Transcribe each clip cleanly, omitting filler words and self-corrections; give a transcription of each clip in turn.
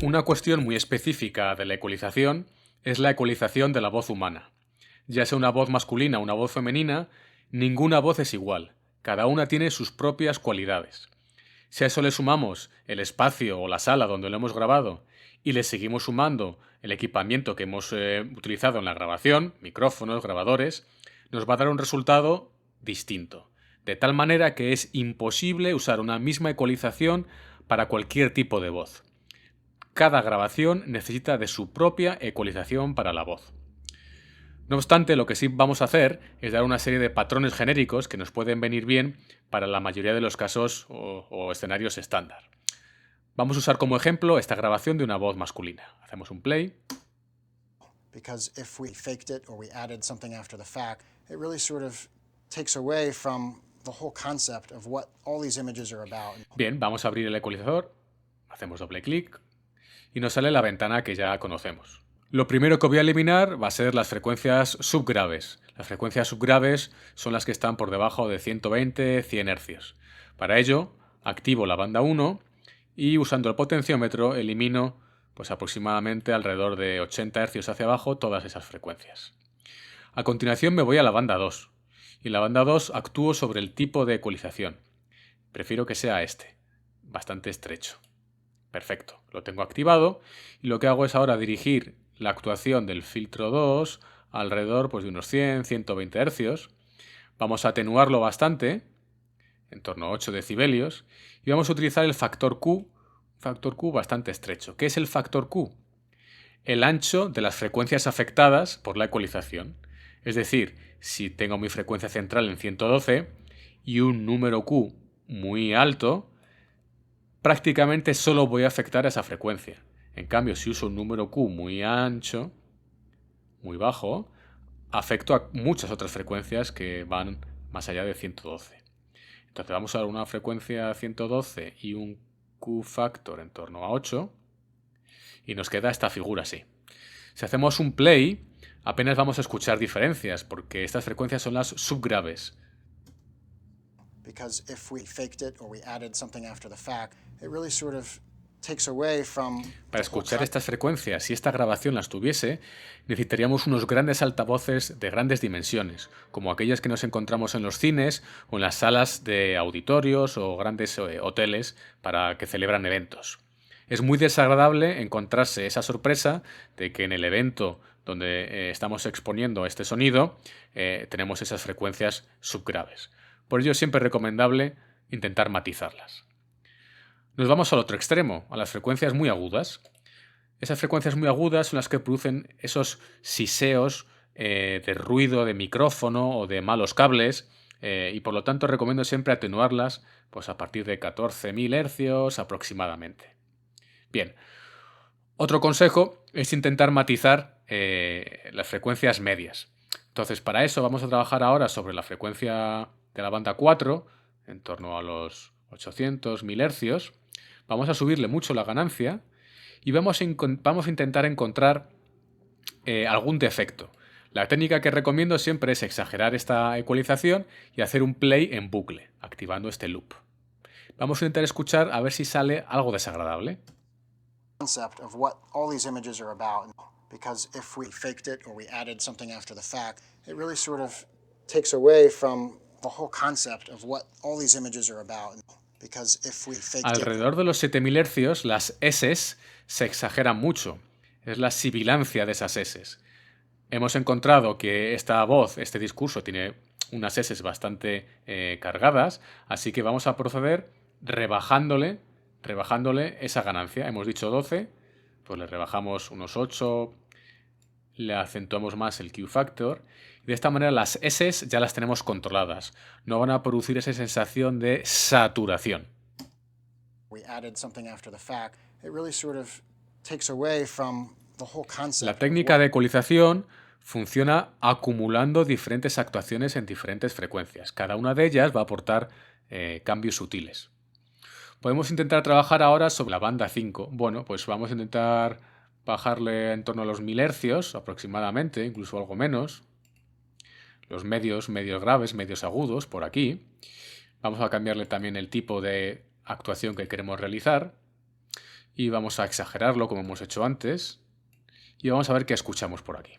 Una cuestión muy específica de la ecualización es la ecualización de la voz humana. Ya sea una voz masculina o una voz femenina, ninguna voz es igual. Cada una tiene sus propias cualidades. Si a eso le sumamos el espacio o la sala donde lo hemos grabado y le seguimos sumando el equipamiento que hemos utilizado en la grabación, micrófonos, grabadores, nos va a dar un resultado distinto. De tal manera que es imposible usar una misma ecualización para cualquier tipo de voz. Cada grabación necesita de su propia ecualización para la voz. No obstante, lo que sí vamos a hacer es dar una serie de patrones genéricos que nos pueden venir bien para la mayoría de los casos o escenarios estándar. Vamos a usar como ejemplo esta grabación de una voz masculina. Hacemos un play. Because if we faked it or we added something after the fact, it really sort of takes away from the whole concept of what all these images are about. Bien, vamos a abrir el ecualizador, hacemos doble clic y nos sale la ventana que ya conocemos. Lo primero que voy a eliminar va a ser las frecuencias subgraves. Las frecuencias subgraves son las que están por debajo de 120-100 Hz. Para ello, activo la banda 1 y usando el potenciómetro elimino pues aproximadamente alrededor de 80 Hz hacia abajo todas esas frecuencias. A continuación me voy a la banda 2 y en la banda 2 actúo sobre el tipo de ecualización. Prefiero que sea este, bastante estrecho. Perfecto, lo tengo activado y lo que hago es ahora dirigir la actuación del filtro 2 alrededor pues, de unos 100-120 Hz. Vamos a atenuarlo bastante, en torno a 8 decibelios, y vamos a utilizar el factor Q bastante estrecho. ¿Qué es el factor Q? El ancho de las frecuencias afectadas por la ecualización. Es decir, si tengo mi frecuencia central en 112 y un número Q muy alto, prácticamente solo voy a afectar a esa frecuencia. En cambio, si uso un número Q muy ancho, muy bajo, afecto a muchas otras frecuencias que van más allá de 112. Entonces vamos a dar una frecuencia 112 y un Q factor en torno a 8 y nos queda esta figura así. Si hacemos un play, apenas vamos a escuchar diferencias porque estas frecuencias son las subgraves. Because if we faked it or we added something after the fact, it really sort of takes away from Para escuchar estas frecuencias, si esta grabación las tuviese, necesitaríamos unos grandes altavoces de grandes dimensiones, como aquellas que nos encontramos en los cines o en las salas de auditorios o grandes hoteles para que celebran eventos. Es muy desagradable encontrarse esa sorpresa de que en el evento donde estamos exponiendo este sonido tenemos esas frecuencias subgraves. Por ello es siempre recomendable intentar matizarlas. Nos vamos al otro extremo, a las frecuencias muy agudas. Esas frecuencias muy agudas son las que producen esos siseos de ruido de micrófono o de malos cables y por lo tanto recomiendo siempre atenuarlas pues, a partir de 14.000 Hz aproximadamente. Bien, otro consejo es intentar matizar las frecuencias medias. Entonces, para eso vamos a trabajar ahora sobre la frecuencia de la banda 4, en torno a los 800.000 Hz. Vamos a subirle mucho la ganancia y vamos a intentar encontrar algún defecto. La técnica que recomiendo siempre es exagerar esta ecualización y hacer un play en bucle, activando este loop. Vamos a intentar escuchar a ver si sale algo desagradable. concept of what all these images are about. Because if we faked it or we added something after the fact, it really sort of takes away from the whole concept of what all these images are about. Because if we faked it, Alrededor de los 7.000 Hz, las S se exageran mucho. Es la sibilancia de esas S. Hemos encontrado que esta voz, este discurso, tiene unas S bastante cargadas, así que vamos a proceder rebajándole esa ganancia. Hemos dicho 12, pues le rebajamos unos 8, le acentuamos más el Q factor. Y de esta manera las S ya las tenemos controladas. No van a producir esa sensación de saturación. we added something after the fact, it really sort of takes away from the whole concept. La técnica de ecualización funciona acumulando diferentes actuaciones en diferentes frecuencias. Cada una de ellas va a aportar cambios sutiles. Podemos intentar trabajar ahora sobre la banda 5. Bueno, pues vamos a intentar bajarle en torno a los 1000 Hz aproximadamente, incluso algo menos. Los medios graves, medios agudos, por aquí. Vamos a cambiarle también el tipo de actuación que queremos realizar. y vamos a exagerarlo como hemos hecho antes y vamos a ver qué escuchamos por aquí.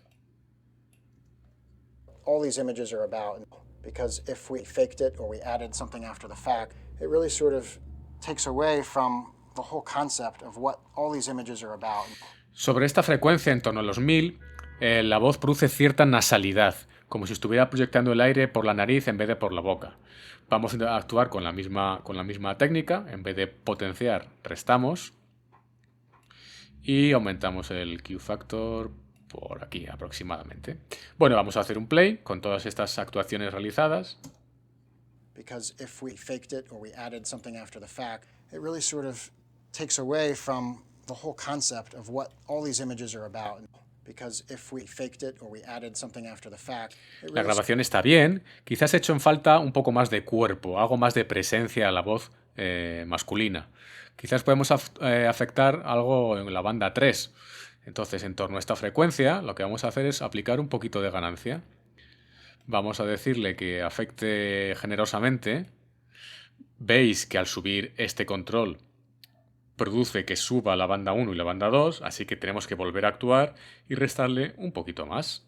All these images are about, because if we faked it or we added something after the fact, it really sort of takes away from the whole concept of what all these images are about. Sobre esta frecuencia, en torno a los 1000, la voz produce cierta nasalidad, como si estuviera proyectando el aire por la nariz en vez de por la boca. Vamos a actuar con la misma técnica. En vez de potenciar, restamos y aumentamos el Q factor por aquí aproximadamente. Bueno, vamos a hacer un play con todas estas actuaciones realizadas. Because if we faked it or we added something after the fact, it really sort of takes away from the whole concept of what all these images are about. Because if we faked it or we added something after the fact, it La really grabación está bien, quizás he hecho en falta un poco más de cuerpo, algo más de presencia a la voz masculina. Quizás podemos afectar algo en la banda 3. Entonces, en torno a esta frecuencia, lo que vamos a hacer es aplicar un poquito de ganancia. Vamos a decirle que afecte generosamente. Veis que al subir este control produce que suba la banda 1 y la banda 2, así que tenemos que volver a actuar y restarle un poquito más.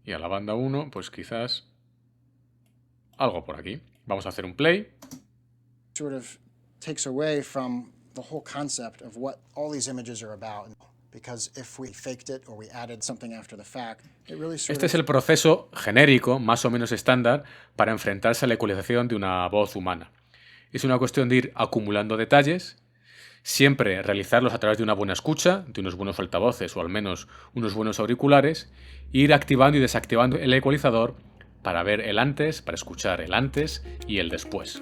Y a la banda 1, pues quizás algo por aquí. Vamos a hacer un play. sort of takes away from the whole concept of what all these images are about. Because if we faked it or we added something after the fact, it really sort Este es el proceso genérico, más o menos estándar, para enfrentarse a la ecualización de una voz humana. Es una cuestión de ir acumulando detalles, siempre realizarlos a través de una buena escucha, de unos buenos altavoces o al menos unos buenos auriculares, e ir activando y desactivando el ecualizador para ver el antes, para escuchar el antes y el después.